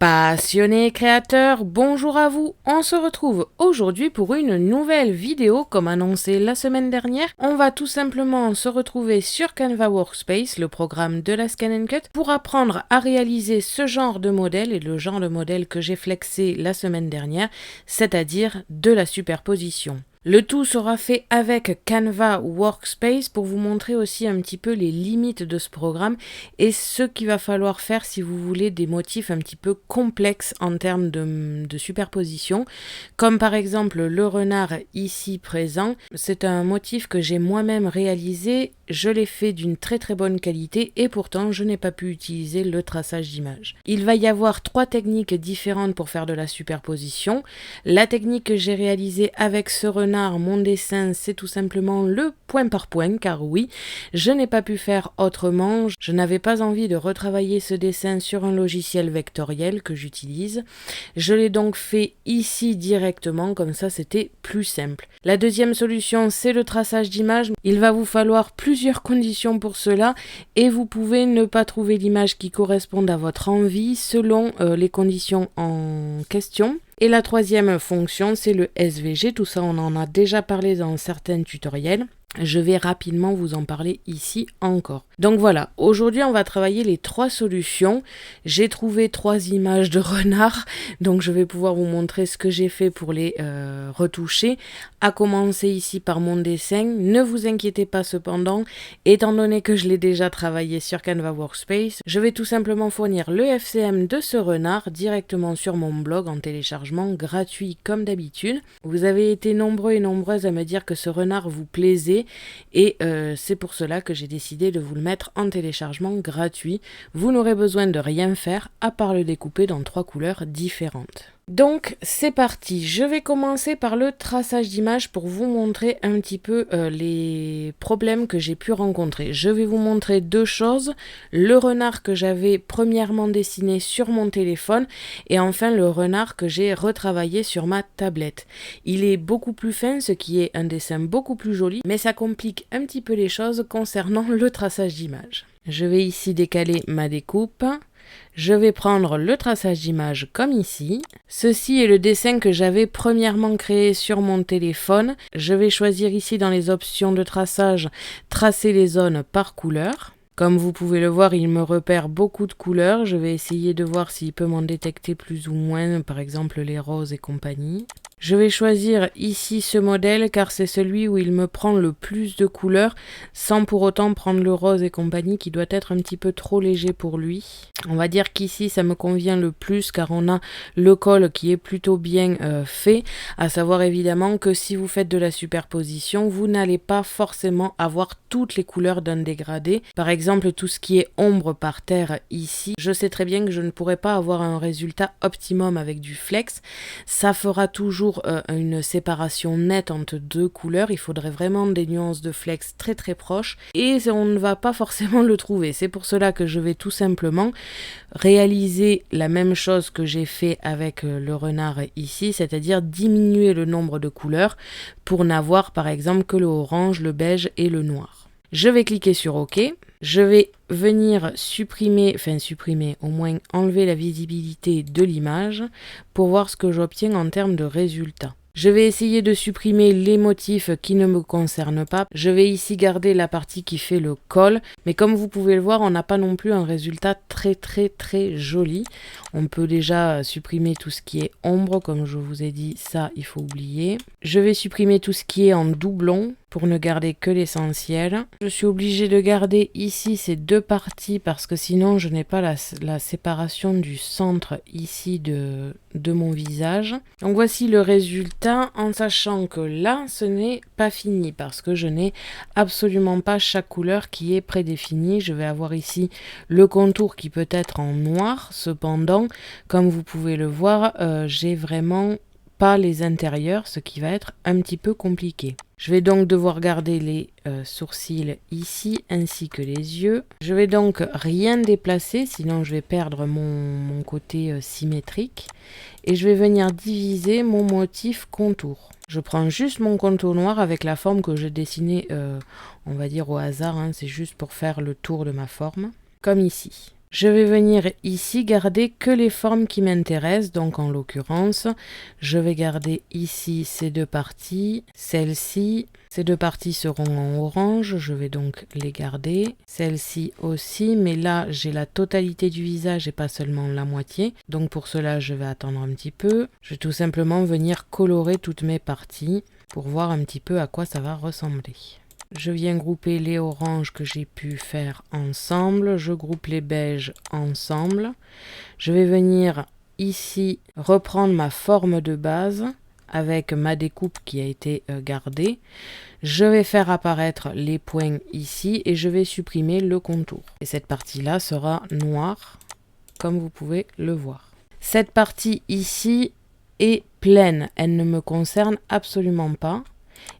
Passionnés créateurs, bonjour à vous. On se retrouve aujourd'hui pour une nouvelle vidéo comme annoncé la semaine dernière. On va tout simplement se retrouver sur Canva Workspace, le programme de la Scan & Cut, pour apprendre à réaliser ce genre de modèle et le genre de modèle que j'ai flexé la semaine dernière, c'est-à-dire de la superposition. Le tout sera fait avec Canva Workspace pour vous montrer aussi un petit peu les limites de ce programme et ce qu'il va falloir faire si vous voulez des motifs un petit peu complexes en termes de superposition, comme par exemple le renard ici présent. C'est un motif que j'ai moi-même réalisé, je l'ai fait d'une très très bonne qualité et pourtant je n'ai pas pu utiliser le traçage d'image. Il va y avoir 3 techniques différentes pour faire de la superposition. La technique que j'ai réalisée avec ce renard, mon dessin, c'est tout simplement le point par point, car oui, je n'ai pas pu faire autrement. Je n'avais pas envie de retravailler ce dessin sur un logiciel vectoriel que j'utilise. Je l'ai donc fait ici directement, comme ça c'était plus simple. La deuxième solution, c'est le traçage d'image. Il va vous falloir plusieurs conditions pour cela et vous pouvez ne pas trouver l'image qui corresponde à votre envie selon les conditions en question. Et la troisième fonction, c'est le SVG. Tout ça, on en a déjà parlé dans certains tutoriels. Je vais rapidement vous en parler ici encore. Donc voilà, aujourd'hui on va travailler les 3 solutions. J'ai trouvé 3 images de renard, donc je vais pouvoir vous montrer ce que j'ai fait pour les retoucher. À commencer ici par mon dessin. Ne vous inquiétez pas cependant, étant donné que je l'ai déjà travaillé sur Canva Workspace, je vais tout simplement fournir le FCM de ce renard directement sur mon blog en téléchargement gratuit comme d'habitude. Vous avez été nombreux et nombreuses à me dire que ce renard vous plaisait. Et c'est pour cela que j'ai décidé de vous le mettre en téléchargement gratuit. Vous n'aurez besoin de rien faire à part le découper dans 3 couleurs différentes. Donc c'est parti, je vais commencer par le traçage d'image pour vous montrer un petit peu les problèmes que j'ai pu rencontrer. Je vais vous montrer 2 choses, le renard que j'avais premièrement dessiné sur mon téléphone et enfin le renard que j'ai retravaillé sur ma tablette. Il est beaucoup plus fin, ce qui est un dessin beaucoup plus joli, mais ça complique un petit peu les choses concernant le traçage d'image. Je vais ici décaler ma découpe. Je vais prendre le traçage d'image comme ici. Ceci est le dessin que j'avais premièrement créé sur mon téléphone. Je vais choisir ici dans les options de traçage, tracer les zones par couleur. Comme vous pouvez le voir, il me repère beaucoup de couleurs. Je vais essayer de voir s'il peut m'en détecter plus ou moins, par exemple les roses et compagnie. Je vais choisir ici ce modèle car c'est celui où il me prend le plus de couleurs sans pour autant prendre le rose et compagnie qui doit être un petit peu trop léger pour lui. On va dire qu'ici ça me convient le plus car on a le col qui est plutôt bien fait, à savoir évidemment que si vous faites de la superposition, vous n'allez pas forcément avoir toutes les couleurs d'un dégradé. Par exemple, tout ce qui est ombre par terre ici, je sais très bien que je ne pourrai pas avoir un résultat optimum avec du flex. Ça fera toujours une séparation nette entre 2 couleurs. Il faudrait vraiment des nuances de flex très très proches et on ne va pas forcément le trouver. C'est pour cela que je vais tout simplement réaliser la même chose que j'ai fait avec le renard ici, c'est-à-dire diminuer le nombre de couleurs pour n'avoir par exemple que le orange, le beige et le noir. Je vais cliquer sur OK. Je vais venir supprimer, au moins enlever la visibilité de l'image pour voir ce que j'obtiens en termes de résultats. Je vais essayer de supprimer les motifs qui ne me concernent pas. Je vais ici garder la partie qui fait le col, mais comme vous pouvez le voir, on n'a pas non plus un résultat très très très joli. On peut déjà supprimer tout ce qui est ombre, comme je vous ai dit, ça il faut oublier. Je vais supprimer tout ce qui est en doublon pour ne garder que l'essentiel. Je suis obligée de garder ici ces 2 parties parce que sinon je n'ai pas la séparation du centre ici de mon visage. Donc voici le résultat en sachant que là ce n'est pas fini parce que je n'ai absolument pas chaque couleur qui est prédéfinie. Je vais avoir ici le contour qui peut être en noir, cependant comme vous pouvez le voir j'ai vraiment pas les intérieurs, ce qui va être un petit peu compliqué. Je vais donc devoir garder les sourcils ici ainsi que les yeux. Je vais donc rien déplacer, sinon je vais perdre mon côté symétrique. Et je vais venir diviser mon motif contour. Je prends juste mon contour noir avec la forme que je dessinais, on va dire au hasard, hein, c'est juste pour faire le tour de ma forme, comme ici. Je vais venir ici garder que les formes qui m'intéressent. Donc en l'occurrence, je vais garder ici ces deux parties, celle-ci. Ces deux parties seront en orange, je vais donc les garder. Celle-ci aussi, mais là j'ai la totalité du visage et pas seulement la moitié. Donc pour cela, je vais attendre un petit peu. Je vais tout simplement venir colorer toutes mes parties pour voir un petit peu à quoi ça va ressembler. Je viens grouper les oranges que j'ai pu faire ensemble. Je groupe les beiges ensemble. Je vais venir ici reprendre ma forme de base avec ma découpe qui a été gardée. Je vais faire apparaître les points ici et je vais supprimer le contour. Et cette partie-là sera noire, comme vous pouvez le voir. Cette partie ici est pleine, elle ne me concerne absolument pas.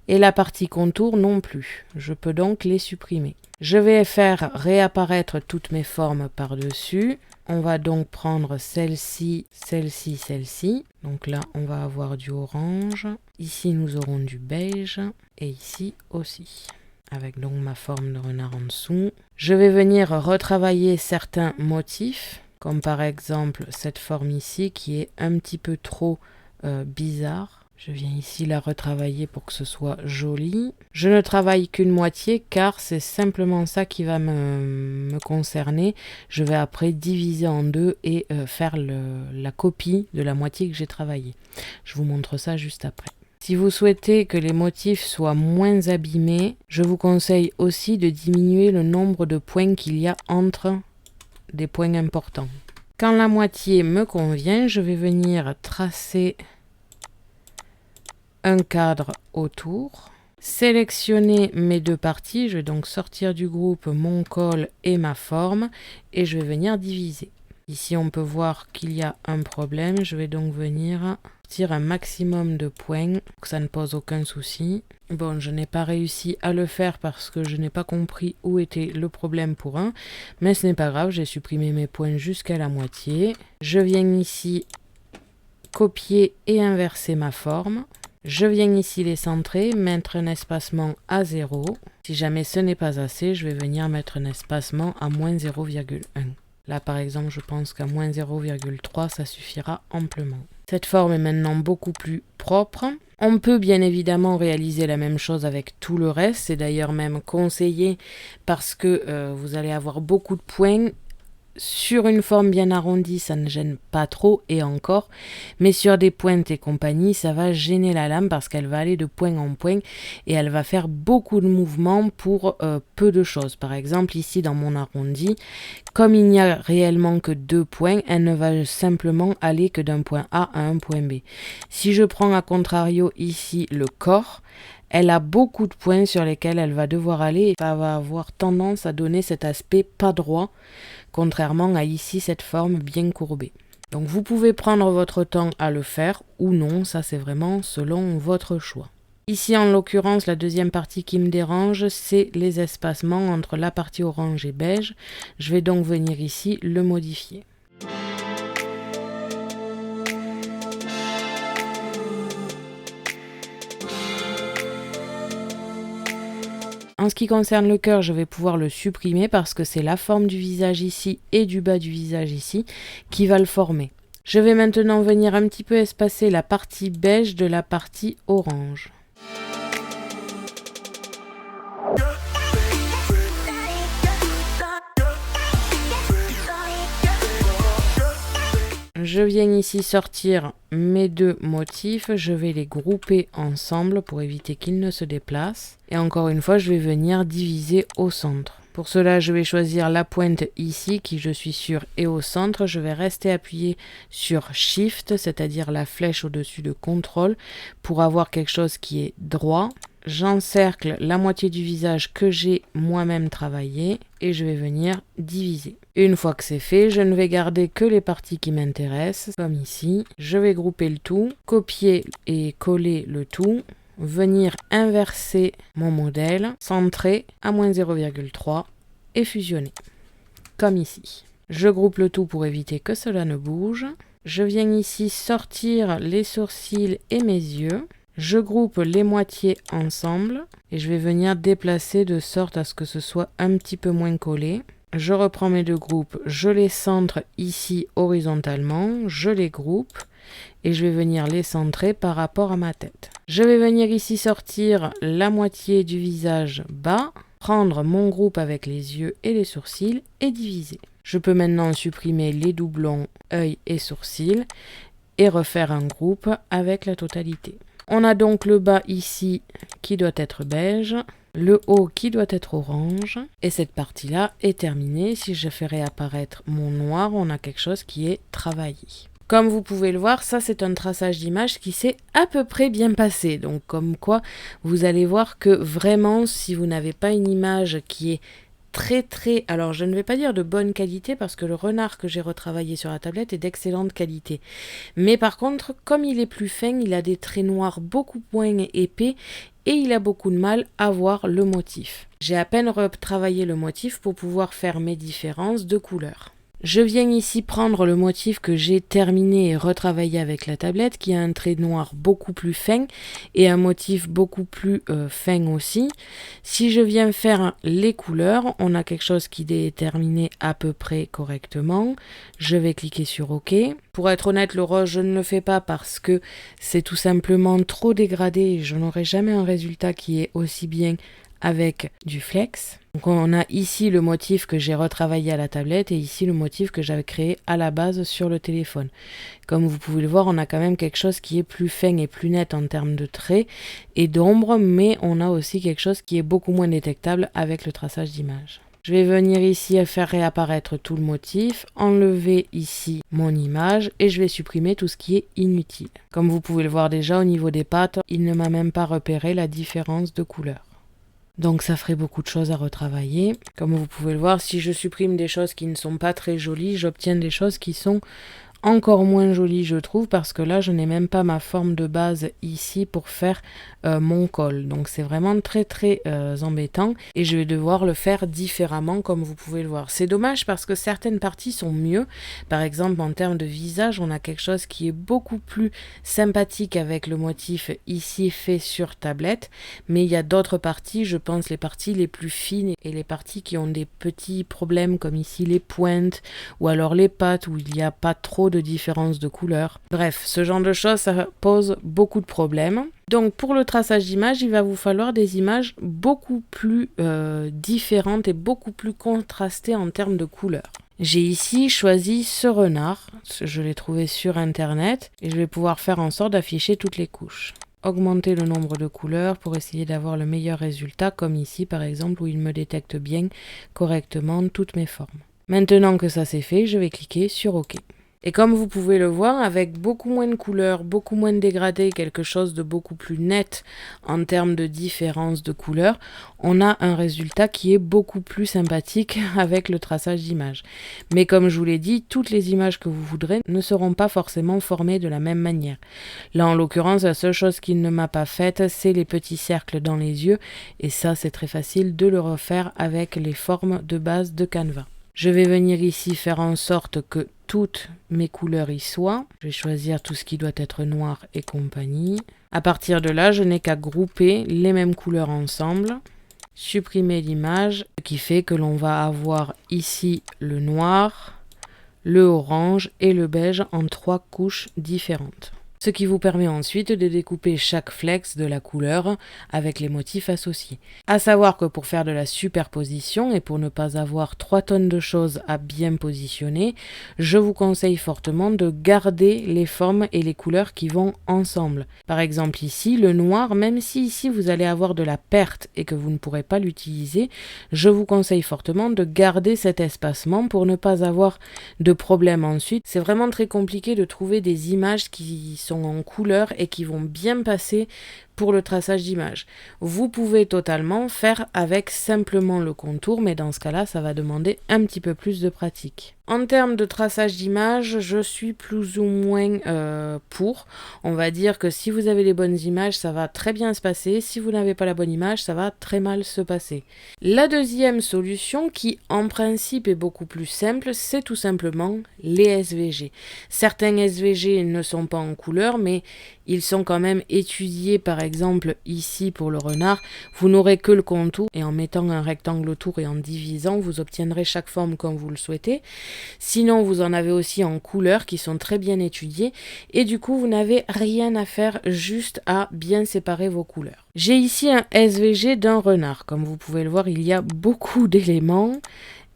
Et la partie contour non plus. Je peux donc les supprimer. Je vais faire réapparaître toutes mes formes par-dessus. On va donc prendre celle-ci, celle-ci, celle-ci. Donc là, on va avoir du orange. Ici, nous aurons du beige. Et ici aussi. Avec donc ma forme de renard en dessous. Je vais venir retravailler certains motifs. Comme par exemple cette forme ici qui est un petit peu trop bizarre. Je viens ici la retravailler pour que ce soit joli. Je ne travaille qu'une moitié car c'est simplement ça qui va me concerner. Je vais après diviser en deux et faire la copie de la moitié que j'ai travaillée. Je vous montre ça juste après. Si vous souhaitez que les motifs soient moins abîmés, je vous conseille aussi de diminuer le nombre de points qu'il y a entre des points importants. Quand la moitié me convient, je vais venir tracer un cadre autour, sélectionner mes deux parties, je vais donc sortir du groupe mon col et ma forme et je vais venir diviser. Ici on peut voir qu'il y a un problème, je vais donc venir tirer un maximum de points pour que ça ne pose aucun souci. Bon, je n'ai pas réussi à le faire parce que je n'ai pas compris où était le problème pour un, mais ce n'est pas grave, j'ai supprimé mes points jusqu'à la moitié. Je viens ici copier et inverser ma forme. Je viens ici les centrer, mettre un espacement à 0. Si jamais ce n'est pas assez, je vais venir mettre un espacement à moins 0,1. Là par exemple, je pense qu'à moins 0,3, ça suffira amplement. Cette forme est maintenant beaucoup plus propre. On peut bien évidemment réaliser la même chose avec tout le reste. C'est d'ailleurs même conseillé parce que vous allez avoir beaucoup de points. Sur une forme bien arrondie, ça ne gêne pas trop et encore, mais sur des pointes et compagnie, ça va gêner la lame parce qu'elle va aller de point en point et elle va faire beaucoup de mouvements pour peu de choses. Par exemple, ici dans mon arrondi, comme il n'y a réellement que 2 points, elle ne va simplement aller que d'un point A à un point B. Si je prends à contrario ici le corps, elle a beaucoup de points sur lesquels elle va devoir aller et ça va avoir tendance à donner cet aspect pas droit, contrairement à ici cette forme bien courbée. Donc vous pouvez prendre votre temps à le faire ou non, ça c'est vraiment selon votre choix. Ici en l'occurrence, la deuxième partie qui me dérange, c'est les espacements entre la partie orange et beige. Je vais donc venir ici le modifier. En ce qui concerne le cœur, je vais pouvoir le supprimer parce que c'est la forme du visage ici et du bas du visage ici qui va le former. Je vais maintenant venir un petit peu espacer la partie beige de la partie orange. Je viens ici sortir mes deux motifs, je vais les grouper ensemble pour éviter qu'ils ne se déplacent. Et encore une fois, je vais venir diviser au centre. Pour cela, je vais choisir la pointe ici qui, je suis sûre, est au centre. Je vais rester appuyé sur Shift, c'est-à-dire la flèche au-dessus de CTRL, pour avoir quelque chose qui est droit. J'encercle la moitié du visage que j'ai moi-même travaillé et je vais venir diviser. Une fois que c'est fait, je ne vais garder que les parties qui m'intéressent, comme ici. Je vais grouper le tout, copier et coller le tout, venir inverser mon modèle, centrer à moins 0,3 et fusionner, comme ici. Je groupe le tout pour éviter que cela ne bouge. Je viens ici sortir les sourcils et mes yeux. Je groupe les moitiés ensemble et je vais venir déplacer de sorte à ce que ce soit un petit peu moins collé. je reprends mes deux groupes, je les centre ici horizontalement, je les groupe et je vais venir les centrer par rapport à ma tête. Je vais venir ici sortir la moitié du visage bas, prendre mon groupe avec les yeux et les sourcils et diviser. Je peux maintenant supprimer les doublons œil et sourcils et refaire un groupe avec la totalité. On a donc le bas ici qui doit être beige, le haut qui doit être orange et cette partie-là est terminée. Si je fais réapparaître mon noir, on a quelque chose qui est travaillé. Comme vous pouvez le voir, ça c'est un traçage d'image qui s'est à peu près bien passé. Donc comme quoi, vous allez voir que vraiment, si vous n'avez pas une image qui est très, alors je ne vais pas dire de bonne qualité parce que le renard que j'ai retravaillé sur la tablette est d'excellente qualité. Mais par contre, comme il est plus fin, il a des traits noirs beaucoup moins épais et il a beaucoup de mal à voir le motif. J'ai à peine retravaillé le motif pour pouvoir faire mes différences de couleurs. Je viens ici prendre le motif que j'ai terminé et retravaillé avec la tablette qui a un trait noir beaucoup plus fin et un motif beaucoup plus fin aussi. Si je viens faire les couleurs, on a quelque chose qui est terminé à peu près correctement. Je vais cliquer sur OK. Pour être honnête, le rose, je ne le fais pas parce que c'est tout simplement trop dégradé et je n'aurai jamais un résultat qui est aussi bien avec du flex. Donc on a ici le motif que j'ai retravaillé à la tablette et ici le motif que j'avais créé à la base sur le téléphone. Comme vous pouvez le voir, on a quand même quelque chose qui est plus fin et plus net en termes de traits et d'ombre, mais on a aussi quelque chose qui est beaucoup moins détectable avec le traçage d'image. Je vais venir ici à faire réapparaître tout le motif, enlever ici mon image et je vais supprimer tout ce qui est inutile. Comme vous pouvez le voir déjà au niveau des pattes, il ne m'a même pas repéré la différence de couleur. Donc ça ferait beaucoup de choses à retravailler. Comme vous pouvez le voir, si je supprime des choses qui ne sont pas très jolies, j'obtiens des choses qui sont encore moins joli je trouve parce que là je n'ai même pas ma forme de base ici pour faire mon col, donc c'est vraiment très embêtant et je vais devoir le faire différemment comme vous pouvez le voir. C'est dommage parce que certaines parties sont mieux, par exemple en termes de visage on a quelque chose qui est beaucoup plus sympathique avec le motif ici fait sur tablette, mais il y a d'autres parties, je pense les parties les plus fines et les parties qui ont des petits problèmes comme ici les pointes ou alors les pattes où il n'y a pas trop de différence de couleur. Bref, ce genre de choses, ça pose beaucoup de problèmes. Donc pour le traçage d'image, il va vous falloir des images beaucoup plus différentes et beaucoup plus contrastées en termes de couleurs. J'ai ici choisi ce renard, je l'ai trouvé sur internet et je vais pouvoir faire en sorte d'afficher toutes les couches. Augmenter le nombre de couleurs pour essayer d'avoir le meilleur résultat, comme ici par exemple où il me détecte bien correctement toutes mes formes. Maintenant que ça c'est fait, je vais cliquer sur OK. Et comme vous pouvez le voir, avec beaucoup moins de couleurs, beaucoup moins de dégradés, quelque chose de beaucoup plus net en termes de différence de couleurs, on a un résultat qui est beaucoup plus sympathique avec le traçage d'image. Mais comme je vous l'ai dit, toutes les images que vous voudrez ne seront pas forcément formées de la même manière. Là, en l'occurrence, la seule chose qu'il ne m'a pas faite, c'est les petits cercles dans les yeux. Et ça, c'est très facile de le refaire avec les formes de base de Canva. Je vais venir ici faire en sorte que toutes mes couleurs y soient. Je vais choisir tout ce qui doit être noir et compagnie. À partir de là, je n'ai qu'à grouper les mêmes couleurs ensemble, supprimer l'image, ce qui fait que l'on va avoir ici le noir, le orange et le beige en 3 couches différentes. Ce qui vous permet ensuite de découper chaque flex de la couleur avec les motifs associés. À savoir que pour faire de la superposition et pour ne pas avoir 3 tonnes de choses à bien positionner, je vous conseille fortement de garder les formes et les couleurs qui vont ensemble. Par exemple ici, le noir, même si ici vous allez avoir de la perte et que vous ne pourrez pas l'utiliser, je vous conseille fortement de garder cet espacement pour ne pas avoir de problème ensuite. C'est vraiment très compliqué de trouver des images qui sont en couleur et qui vont bien passer pour le traçage d'image. Vous pouvez totalement faire avec simplement le contour, mais dans ce cas-là, ça va demander un petit peu plus de pratique. En termes de traçage d'image, je suis plus ou moins pour. On va dire que si vous avez les bonnes images, ça va très bien se passer. Si vous n'avez pas la bonne image, ça va très mal se passer. La deuxième solution, qui en principe est beaucoup plus simple, c'est tout simplement les SVG. Certains SVG ne sont pas en couleur, mais ils sont quand même étudiés. Par exemple ici pour le renard, vous n'aurez que le contour et en mettant un rectangle autour et en divisant, vous obtiendrez chaque forme comme vous le souhaitez. Sinon, vous en avez aussi en couleurs qui sont très bien étudiées et du coup, vous n'avez rien à faire, juste à bien séparer vos couleurs. J'ai ici un SVG d'un renard. Comme vous pouvez le voir, il y a beaucoup d'éléments.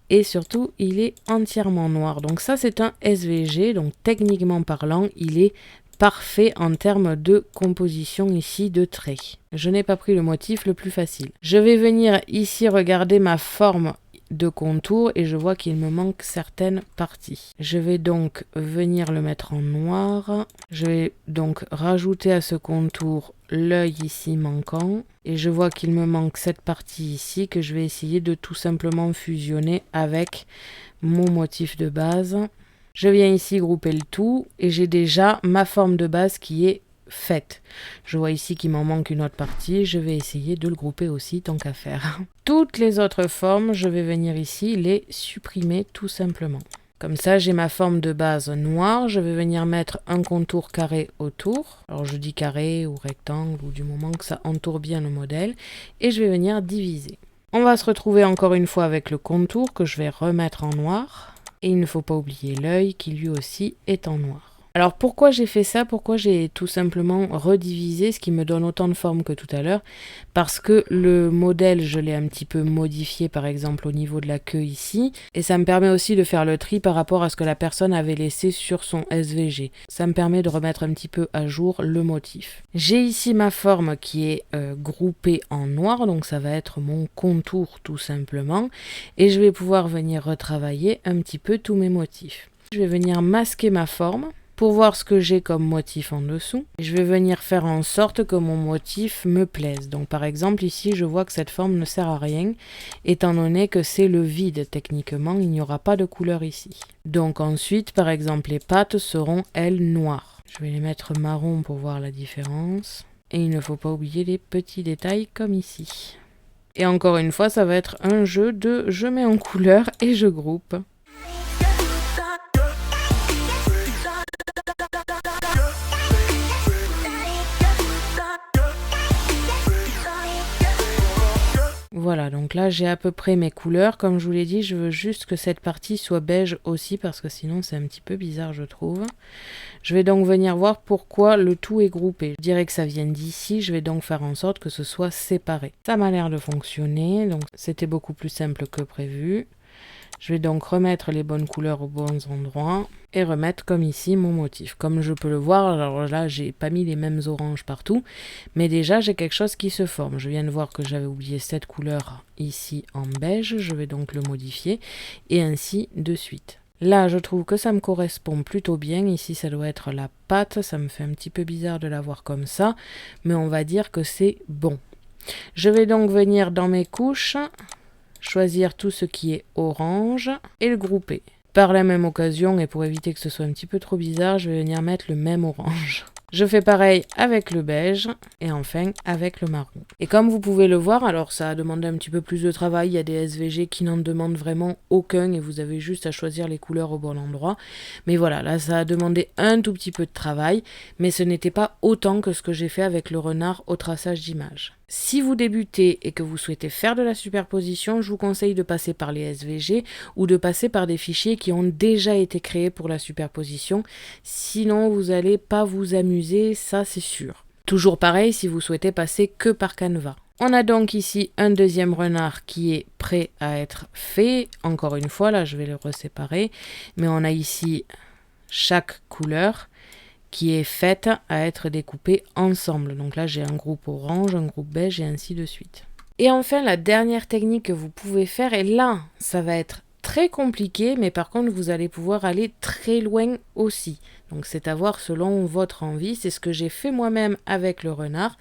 Et surtout, il est entièrement noir. Donc ça, c'est un SVG. Donc techniquement parlant, il est parfait en termes de composition ici de traits. Je n'ai pas pris le motif le plus facile. Je vais venir ici regarder ma forme de contour et je vois qu'il me manque certaines parties. Je vais donc venir le mettre en noir. Je vais donc rajouter à ce contour l'œil ici manquant et je vois qu'il me manque cette partie ici que je vais essayer de tout simplement fusionner avec mon motif de base. Je viens ici grouper le tout et j'ai déjà ma forme de base qui est faite. Je vois ici qu'il m'en manque une autre partie, je vais essayer de le grouper aussi tant qu'à faire. Toutes les autres formes, je vais venir ici les supprimer tout simplement. Comme ça, j'ai ma forme de base noire, je vais venir mettre un contour carré autour. Alors je dis carré ou rectangle ou du moment que ça entoure bien le modèle et je vais venir diviser. On va se retrouver encore une fois avec le contour que je vais remettre en noir. Et il ne faut pas oublier l'œil qui lui aussi est en noir. Alors pourquoi j'ai fait ça? Pourquoi j'ai tout simplement redivisé, ce qui me donne autant de formes que tout à l'heure? Parce que le modèle, je l'ai un petit peu modifié par exemple au niveau de la queue ici. Et ça me permet aussi de faire le tri par rapport à ce que la personne avait laissé sur son SVG. Ça me permet de remettre un petit peu à jour le motif. J'ai ici ma forme qui est groupée en noir, donc ça va être mon contour tout simplement. Et je vais pouvoir venir retravailler un petit peu tous mes motifs. Je vais venir masquer ma forme pour voir ce que j'ai comme motif en dessous. Je vais venir faire en sorte que mon motif me plaise. Donc par exemple ici je vois que cette forme ne sert à rien étant donné que c'est le vide techniquement, il n'y aura pas de couleur ici. Donc ensuite par exemple les pattes seront elles noires. Je vais les mettre marron pour voir la différence. Et il ne faut pas oublier les petits détails comme ici. Et encore une fois ça va être un jeu de je mets en couleur et je groupe. Voilà, donc là j'ai à peu près mes couleurs. Comme je vous l'ai dit, je veux juste que cette partie soit beige aussi parce que sinon c'est un petit peu bizarre je trouve. Je vais donc venir voir pourquoi le tout est groupé. Je dirais que ça vient d'ici, je vais donc faire en sorte que ce soit séparé. Ça m'a l'air de fonctionner, donc c'était beaucoup plus simple que prévu. Je vais donc remettre les bonnes couleurs aux bons endroits et remettre comme ici mon motif. Comme je peux le voir, alors là j'ai pas mis les mêmes oranges partout, mais déjà j'ai quelque chose qui se forme. Je viens de voir que j'avais oublié cette couleur ici en beige, je vais donc le modifier et ainsi de suite. Là je trouve que ça me correspond plutôt bien, ici ça doit être la patte, ça me fait un petit peu bizarre de la voir comme ça, mais on va dire que c'est bon. Je vais donc venir dans mes couches, choisir tout ce qui est orange et le grouper. Par la même occasion, et pour éviter que ce soit un petit peu trop bizarre, je vais venir mettre le même orange. Je fais pareil avec le beige et enfin avec le marron. Et comme vous pouvez le voir, alors ça a demandé un petit peu plus de travail, il y a des SVG qui n'en demandent vraiment aucun et vous avez juste à choisir les couleurs au bon endroit. Mais voilà, là ça a demandé un tout petit peu de travail, mais ce n'était pas autant que ce que j'ai fait avec le renard au traçage d'image. Si vous débutez et que vous souhaitez faire de la superposition, je vous conseille de passer par les SVG ou de passer par des fichiers qui ont déjà été créés pour la superposition. Sinon, vous n'allez pas vous amuser, ça c'est sûr. Toujours pareil si vous souhaitez passer que par Canva. On a donc ici un deuxième renard qui est prêt à être fait. Encore une fois, là je vais le reséparer. Mais on a ici chaque couleur qui est faite à être découpée ensemble. Donc là, j'ai un groupe orange, un groupe beige et ainsi de suite. Et enfin, la dernière technique que vous pouvez faire, et là, ça va être très compliqué, mais par contre, vous allez pouvoir aller très loin aussi. Donc c'est à voir selon votre envie. C'est ce que j'ai fait moi-même avec le renard.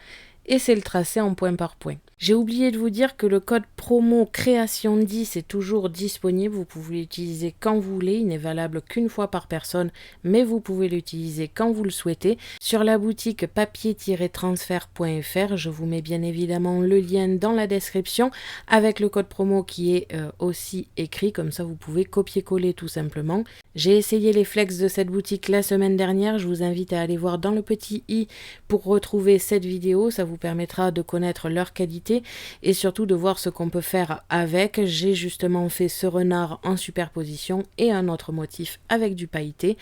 et c'est le tracé en point par point. J'ai oublié de vous dire que le code promo création 10 est toujours disponible, vous pouvez l'utiliser quand vous voulez, il n'est valable qu'une fois par personne, mais vous pouvez l'utiliser quand vous le souhaitez. Sur la boutique papier-transfert.fr, je vous mets bien évidemment le lien dans la description avec le code promo qui est aussi écrit, comme ça vous pouvez copier-coller tout simplement. J'ai essayé les flex de cette boutique la semaine dernière, je vous invite à aller voir dans le petit i pour retrouver cette vidéo, ça vous permettra de connaître leur qualité et surtout de voir ce qu'on peut faire avec. J'ai justement fait ce renard en superposition et un autre motif avec du pailleté.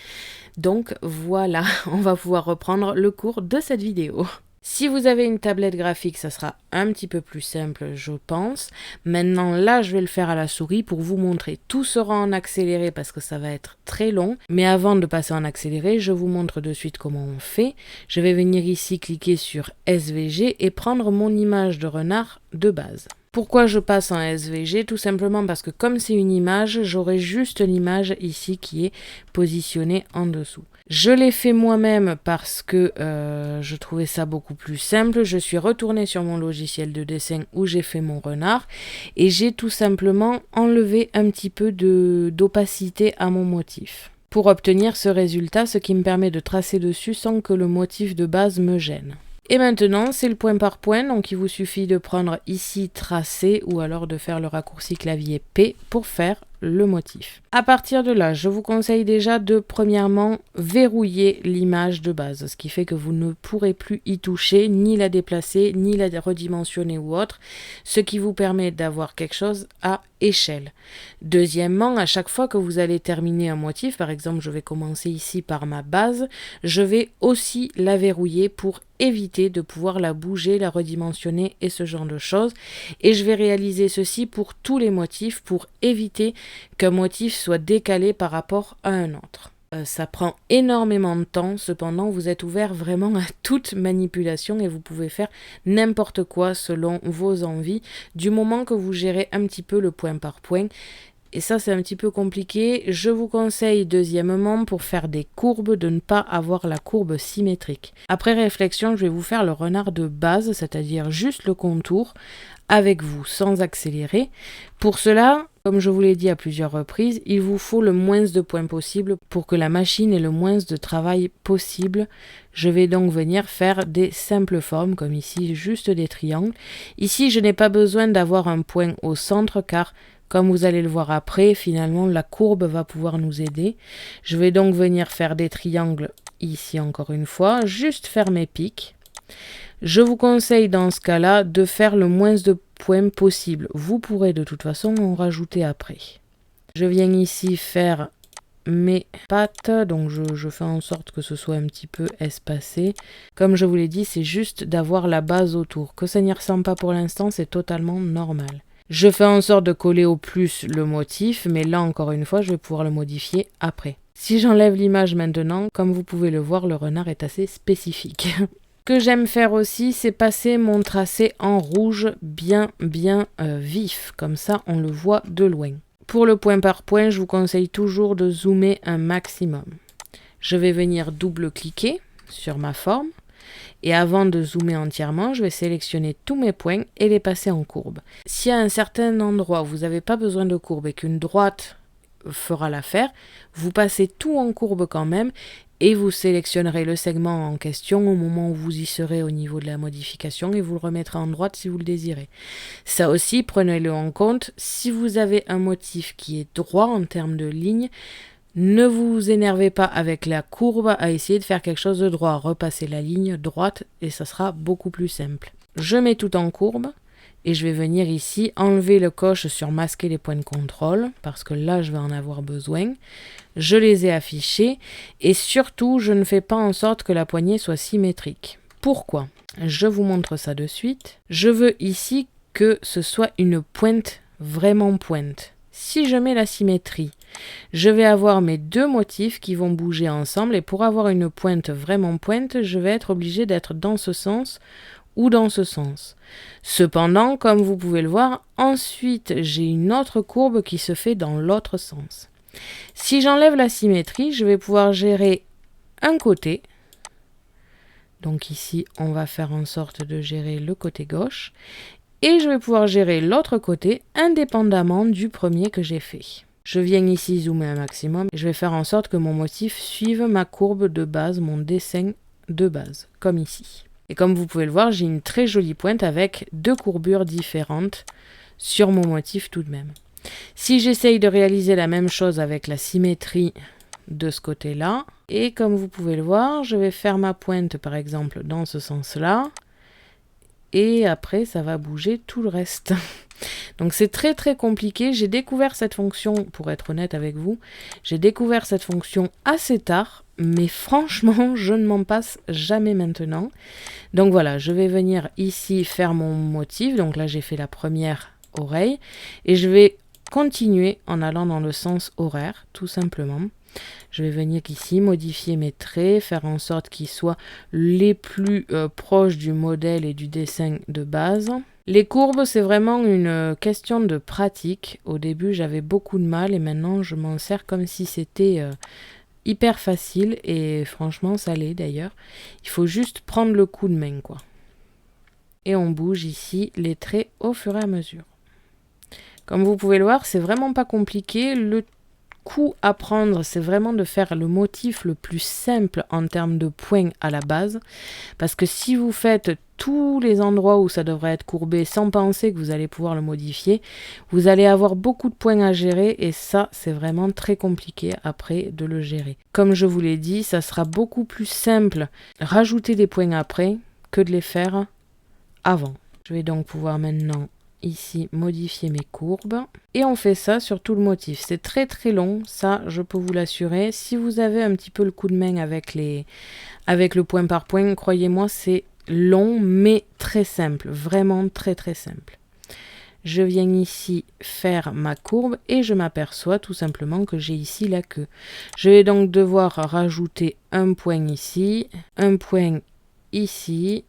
Donc voilà, on va pouvoir reprendre le cours de cette vidéo. Si vous avez une tablette graphique, ça sera un petit peu plus simple, je pense. Maintenant, là, je vais le faire à la souris pour vous montrer. Tout sera en accéléré parce que ça va être très long. Mais avant de passer en accéléré, je vous montre de suite comment on fait. Je vais venir ici cliquer sur SVG et prendre mon image de renard de base. Pourquoi je passe en SVG? Tout simplement parce que comme c'est une image, j'aurai juste l'image ici qui est positionnée en dessous. Je l'ai fait moi-même parce que je trouvais ça beaucoup plus simple. Je suis retournée sur mon logiciel de dessin où j'ai fait mon renard et j'ai tout simplement enlevé un petit peu d'opacité à mon motif pour obtenir ce résultat, ce qui me permet de tracer dessus sans que le motif de base me gêne. Et maintenant, c'est le point par point, donc il vous suffit de prendre ici tracer ou alors de faire le raccourci clavier P pour faire le motif. À partir de là, je vous conseille déjà de premièrement verrouiller l'image de base, ce qui fait que vous ne pourrez plus y toucher, ni la déplacer, ni la redimensionner ou autre, ce qui vous permet d'avoir quelque chose à échelle. Deuxièmement, à chaque fois que vous allez terminer un motif, par exemple je vais commencer ici par ma base, je vais aussi la verrouiller pour éviter de pouvoir la bouger, la redimensionner et ce genre de choses. Et je vais réaliser ceci pour tous les motifs pour éviter qu'un motif soit décalé par rapport à un autre. Ça prend énormément de temps, cependant vous êtes ouvert vraiment à toute manipulation et vous pouvez faire n'importe quoi selon vos envies, du moment que vous gérez un petit peu le point par point. Et ça c'est un petit peu compliqué. Je vous conseille deuxièmement pour faire des courbes de ne pas avoir la courbe symétrique. Après réflexion, je vais vous faire le renard de base, c'est-à-dire juste le contour avec vous sans accélérer. Pour cela, comme je vous l'ai dit à plusieurs reprises, il vous faut le moins de points possible pour que la machine ait le moins de travail possible. Je vais donc venir faire des simples formes comme ici, juste des triangles. Ici, je n'ai pas besoin d'avoir un point au centre car comme vous allez le voir après, finalement, la courbe va pouvoir nous aider. Je vais donc venir faire des triangles ici encore une fois, juste faire mes pics. Je vous conseille dans ce cas-là de faire le moins de points possible. Vous pourrez de toute façon en rajouter après. Je viens ici faire mes pattes, donc je fais en sorte que ce soit un petit peu espacé. Comme je vous l'ai dit, c'est juste d'avoir la base autour. Que ça n'y ressemble pas pour l'instant, c'est totalement normal. Je fais en sorte de coller au plus le motif, mais là encore une fois, je vais pouvoir le modifier après. Si j'enlève l'image maintenant, comme vous pouvez le voir, le renard est assez spécifique. Ce que j'aime faire aussi, c'est passer mon tracé en rouge bien vif, comme ça on le voit de loin. Pour le point par point, je vous conseille toujours de zoomer un maximum. Je vais venir double-cliquer sur ma forme. Et avant de zoomer entièrement, je vais sélectionner tous mes points et les passer en courbe. Si à un certain endroit, vous n'avez pas besoin de courbe et qu'une droite fera l'affaire, vous passez tout en courbe quand même et vous sélectionnerez le segment en question au moment où vous y serez au niveau de la modification et vous le remettrez en droite si vous le désirez. Ça aussi, prenez-le en compte. Si vous avez un motif qui est droit en termes de ligne, ne vous énervez pas avec la courbe à essayer de faire quelque chose de droit. Repassez la ligne droite et ça sera beaucoup plus simple. Je mets tout en courbe et je vais venir ici enlever le coche sur masquer les points de contrôle parce que là je vais en avoir besoin. Je les ai affichés et surtout je ne fais pas en sorte que la poignée soit symétrique. Pourquoi? Je vous montre ça de suite. Je veux ici que ce soit une pointe, vraiment pointe. Si je mets la symétrie, je vais avoir mes deux motifs qui vont bouger ensemble et pour avoir une pointe vraiment pointe, je vais être obligé d'être dans ce sens ou dans ce sens. Cependant, comme vous pouvez le voir, ensuite j'ai une autre courbe qui se fait dans l'autre sens. Si j'enlève la symétrie, je vais pouvoir gérer un côté, Donc ici, on va faire en sorte de gérer le côté gauche. Et je vais pouvoir gérer l'autre côté indépendamment du premier que j'ai fait. Je viens ici zoomer un maximum. Je vais faire en sorte que mon motif suive ma courbe de base, mon dessin de base, comme ici. Et comme vous pouvez le voir, j'ai une très jolie pointe avec 2 courbures différentes sur mon motif tout de même. Si j'essaye de réaliser la même chose avec la symétrie de ce côté-là, et comme vous pouvez le voir, je vais faire ma pointe par exemple dans ce sens-là, et après ça va bouger tout le reste. Donc c'est très très compliqué. J'ai découvert cette fonction, pour être honnête avec vous, j'ai découvert cette fonction assez tard, mais franchement je ne m'en passe jamais maintenant. Donc voilà, je vais venir ici faire mon motif. Donc là j'ai fait la première oreille et je vais continuer en allant dans le sens horaire tout simplement. Je vais venir ici, modifier mes traits, faire en sorte qu'ils soient les plus proches du modèle et du dessin de base. Les courbes, c'est vraiment une question de pratique. Au début, j'avais beaucoup de mal et maintenant, je m'en sers comme si c'était hyper facile. Et franchement, ça l'est d'ailleurs. Il faut juste prendre le coup de main, quoi. Et on bouge ici les traits au fur et à mesure. Comme vous pouvez le voir, c'est vraiment pas compliqué. Le coup à prendre, c'est vraiment de faire le motif le plus simple en termes de points à la base. Parce que si vous faites tous les endroits où ça devrait être courbé sans penser que vous allez pouvoir le modifier, vous allez avoir beaucoup de points à gérer et ça, c'est vraiment très compliqué après de le gérer. Comme je vous l'ai dit, ça sera beaucoup plus simple rajouter des points après que de les faire avant. Je vais donc pouvoir maintenant ici modifier mes courbes et on fait ça sur tout le motif. C'est très très long, ça je peux vous l'assurer. Si vous avez un petit peu le coup de main avec le point par point, croyez-moi c'est long mais très simple, vraiment très très simple. Je viens ici faire ma courbe et je m'aperçois tout simplement que j'ai ici la queue. Je vais donc devoir rajouter un point ici, un point ici,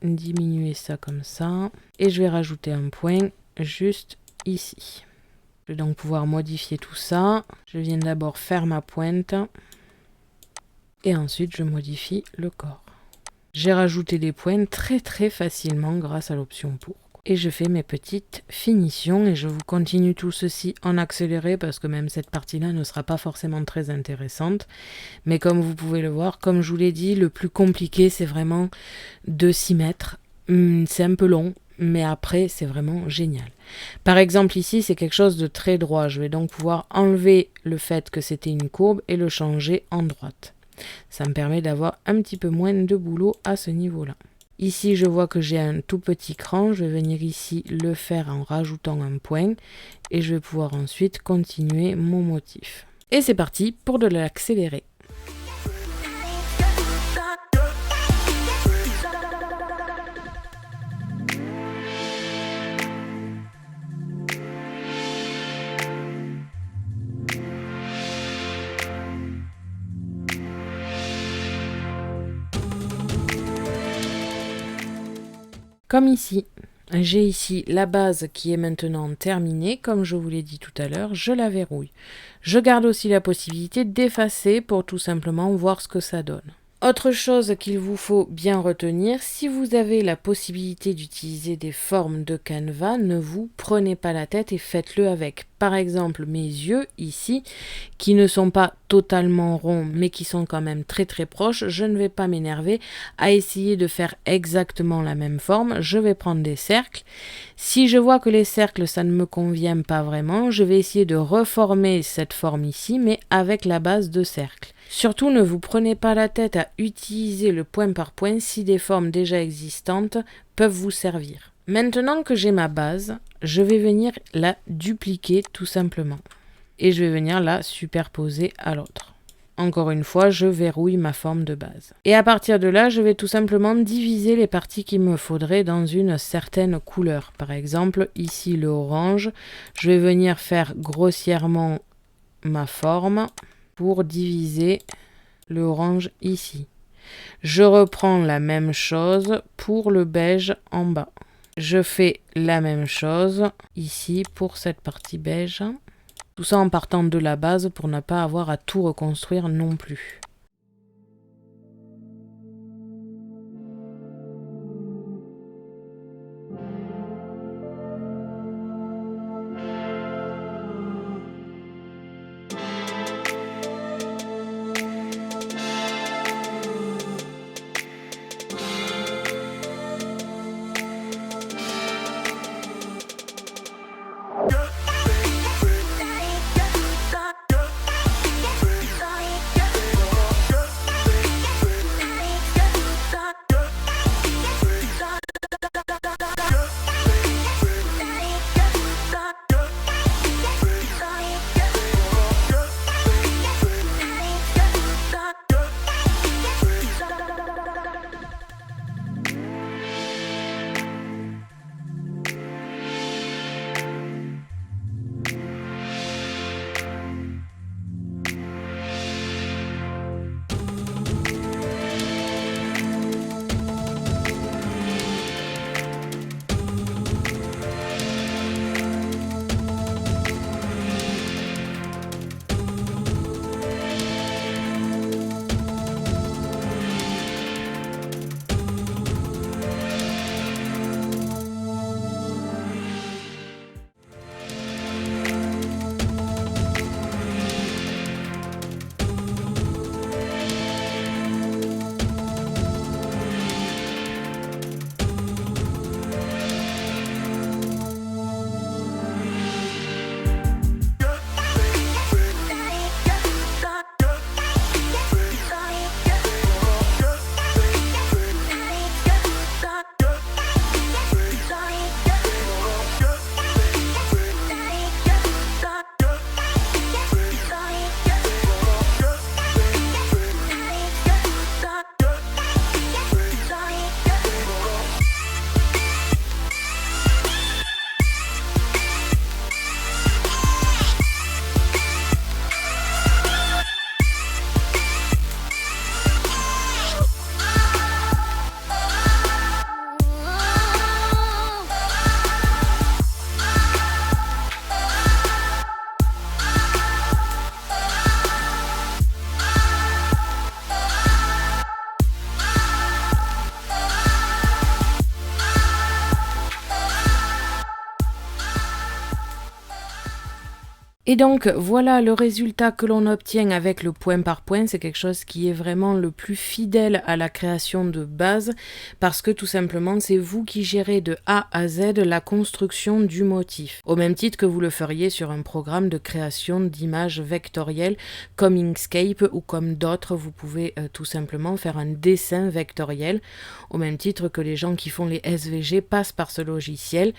diminuer ça comme ça et je vais rajouter un point juste ici. Je vais donc pouvoir modifier tout ça. Je viens d'abord faire ma pointe et ensuite je modifie le corps. J'ai rajouté des points très très facilement grâce à l'option pour. Et je fais mes petites finitions et je vous continue tout ceci en accéléré parce que même cette partie-là ne sera pas forcément très intéressante. Mais comme vous pouvez le voir, comme je vous l'ai dit, le plus compliqué c'est vraiment de s'y mettre. C'est un peu long, mais après c'est vraiment génial. Par exemple ici c'est quelque chose de très droit. Je vais donc pouvoir enlever le fait que c'était une courbe et le changer en droite. Ça me permet d'avoir un petit peu moins de boulot à ce niveau-là. Ici, je vois que j'ai un tout petit cran. Je vais venir ici le faire en rajoutant un point. Et je vais pouvoir ensuite continuer mon motif. Et c'est parti pour de l'accélérer. Comme ici, j'ai ici la base qui est maintenant terminée. Comme je vous l'ai dit tout à l'heure, je la verrouille. Je garde aussi la possibilité d'effacer pour tout simplement voir ce que ça donne. Autre chose qu'il vous faut bien retenir, si vous avez la possibilité d'utiliser des formes de Canva, ne vous prenez pas la tête et faites-le avec. Par exemple, mes yeux ici, qui ne sont pas totalement ronds, mais qui sont quand même très très proches, je ne vais pas m'énerver à essayer de faire exactement la même forme. Je vais prendre des cercles. Si je vois que les cercles, ça ne me convient pas vraiment, je vais essayer de reformer cette forme ici, mais avec la base de cercle. Surtout, ne vous prenez pas la tête à utiliser le point par point si des formes déjà existantes peuvent vous servir. Maintenant que j'ai ma base, je vais venir la dupliquer tout simplement. Et je vais venir la superposer à l'autre. Encore une fois, je verrouille ma forme de base. Et à partir de là, je vais tout simplement diviser les parties qu'il me faudrait dans une certaine couleur. Par exemple, ici le orange, je vais venir faire grossièrement ma forme pour diviser le orange ici. Je reprends la même chose pour le beige en bas. Je fais la même chose ici pour cette partie beige. Tout ça en partant de la base pour ne pas avoir à tout reconstruire non plus. Et donc voilà le résultat que l'on obtient avec le point par point. C'est quelque chose qui est vraiment le plus fidèle à la création de base parce que tout simplement c'est vous qui gérez de A à Z la construction du motif. Au même titre que vous le feriez sur un programme de création d'images vectorielles comme Inkscape ou comme d'autres, vous pouvez tout simplement faire un dessin vectoriel au même titre que les gens qui font les SVG passent par ce logiciel.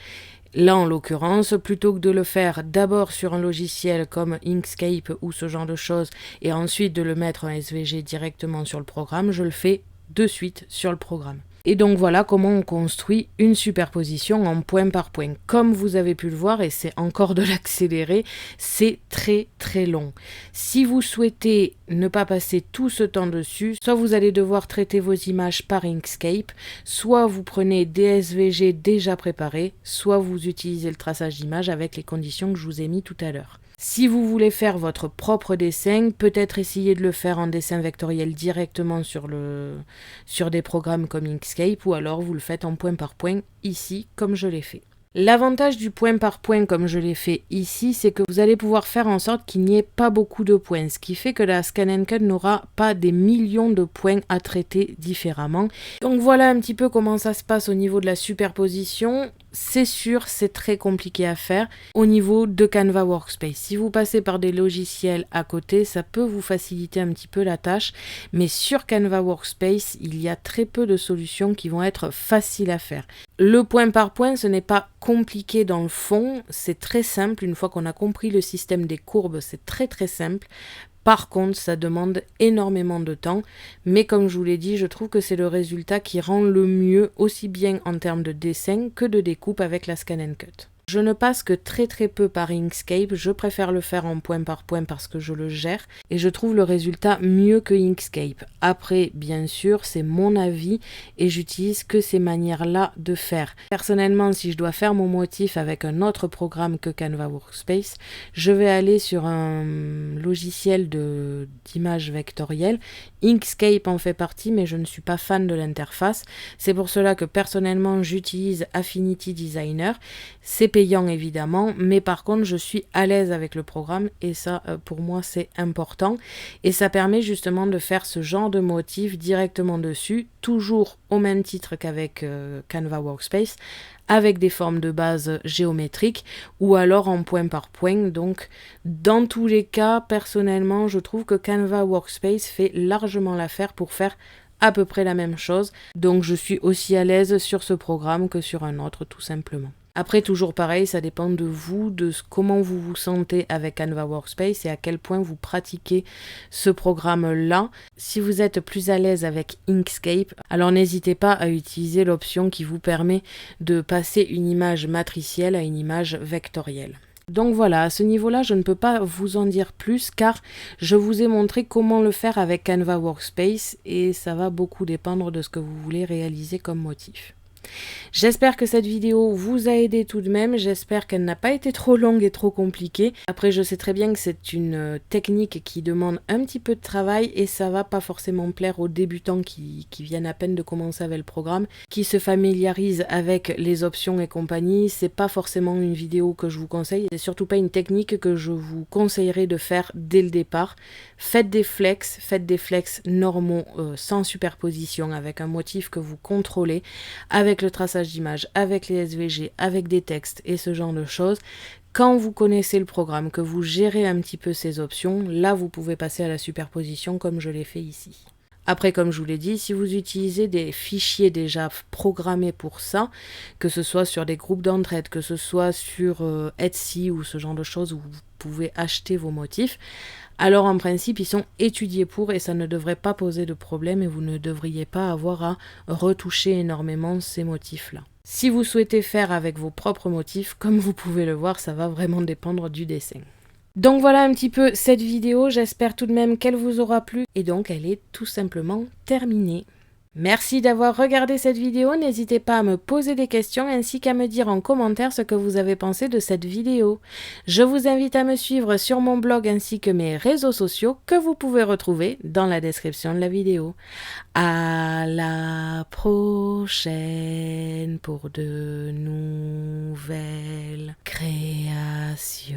Là, en l'occurrence, plutôt que de le faire d'abord sur un logiciel comme Inkscape ou ce genre de choses, et ensuite de le mettre en SVG directement sur le programme, je le fais de suite sur le programme. Et donc voilà comment on construit une superposition en point par point. Comme vous avez pu le voir, et c'est encore de l'accélérer, c'est très très long. Si vous souhaitez ne pas passer tout ce temps dessus, soit vous allez devoir traiter vos images par Inkscape, soit vous prenez des SVG déjà préparés, soit vous utilisez le traçage d'images avec les conditions que je vous ai mis tout à l'heure. Si vous voulez faire votre propre dessin, peut-être essayer de le faire en dessin vectoriel directement sur des programmes comme Inkscape ou alors vous le faites en point par point ici comme je l'ai fait. L'avantage du point par point comme je l'ai fait ici, c'est que vous allez pouvoir faire en sorte qu'il n'y ait pas beaucoup de points, ce qui fait que la Scan & Cut n'aura pas des millions de points à traiter différemment. Donc voilà un petit peu comment ça se passe au niveau de la superposition. C'est sûr, c'est très compliqué à faire au niveau de Canva Workspace. Si vous passez par des logiciels à côté, ça peut vous faciliter un petit peu la tâche, mais sur Canva Workspace, il y a très peu de solutions qui vont être faciles à faire. Le point par point, ce n'est pas compliqué dans le fond, c'est très simple. Une fois qu'on a compris le système des courbes, c'est très très simple. Par contre, ça demande énormément de temps, mais comme je vous l'ai dit, je trouve que c'est le résultat qui rend le mieux, aussi bien en termes de dessin que de découpe avec la Scan & Cut. Je ne passe que très très peu par Inkscape, je préfère le faire en point par point parce que je le gère et je trouve le résultat mieux que Inkscape. Après, bien sûr, c'est mon avis et j'utilise que ces manières-là de faire. Personnellement, si je dois faire mon motif avec un autre programme que Canva Workspace, je vais aller sur un logiciel d'image vectorielle. Inkscape en fait partie, mais je ne suis pas fan de l'interface. C'est pour cela que personnellement, j'utilise Affinity Designer. C'est payant évidemment, mais par contre je suis à l'aise avec le programme et ça pour moi c'est important et ça permet justement de faire ce genre de motif directement dessus, toujours au même titre qu'avec Canva Workspace, avec des formes de base géométriques ou alors en point par point. Donc dans tous les cas, personnellement je trouve que Canva Workspace fait largement l'affaire pour faire à peu près la même chose, donc je suis aussi à l'aise sur ce programme que sur un autre tout simplement. Après, toujours pareil, ça dépend de vous, comment vous vous sentez avec Canva Workspace et à quel point vous pratiquez ce programme-là. Si vous êtes plus à l'aise avec Inkscape, alors n'hésitez pas à utiliser l'option qui vous permet de passer une image matricielle à une image vectorielle. Donc voilà, à ce niveau-là, je ne peux pas vous en dire plus car je vous ai montré comment le faire avec Canva Workspace et ça va beaucoup dépendre de ce que vous voulez réaliser comme motif. J'espère que cette vidéo vous a aidé tout de même, j'espère qu'elle n'a pas été trop longue et trop compliquée. Après je sais très bien que c'est une technique qui demande un petit peu de travail et ça va pas forcément plaire aux débutants qui viennent à peine de commencer avec le programme, qui se familiarisent avec les options et compagnie. C'est pas forcément une vidéo que je vous conseille, c'est surtout pas une technique que je vous conseillerais de faire dès le départ. Faites des flex normaux sans superposition avec un motif que vous contrôlez, avec le traçage d'image, avec les SVG, avec des textes et ce genre de choses. Quand vous connaissez le programme, que vous gérez un petit peu ces options, là vous pouvez passer à la superposition comme je l'ai fait ici. Après, comme je vous l'ai dit, si vous utilisez des fichiers déjà programmés pour ça, que ce soit sur des groupes d'entraide, que ce soit sur Etsy ou ce genre de choses où vous pouvez acheter vos motifs, alors en principe ils sont étudiés pour et ça ne devrait pas poser de problème et vous ne devriez pas avoir à retoucher énormément ces motifs-là. Si vous souhaitez faire avec vos propres motifs, comme vous pouvez le voir, ça va vraiment dépendre du dessin. Donc voilà un petit peu cette vidéo, j'espère tout de même qu'elle vous aura plu et donc elle est tout simplement terminée. Merci d'avoir regardé cette vidéo, n'hésitez pas à me poser des questions ainsi qu'à me dire en commentaire ce que vous avez pensé de cette vidéo. Je vous invite à me suivre sur mon blog ainsi que mes réseaux sociaux que vous pouvez retrouver dans la description de la vidéo. À la prochaine pour de nouvelles créations.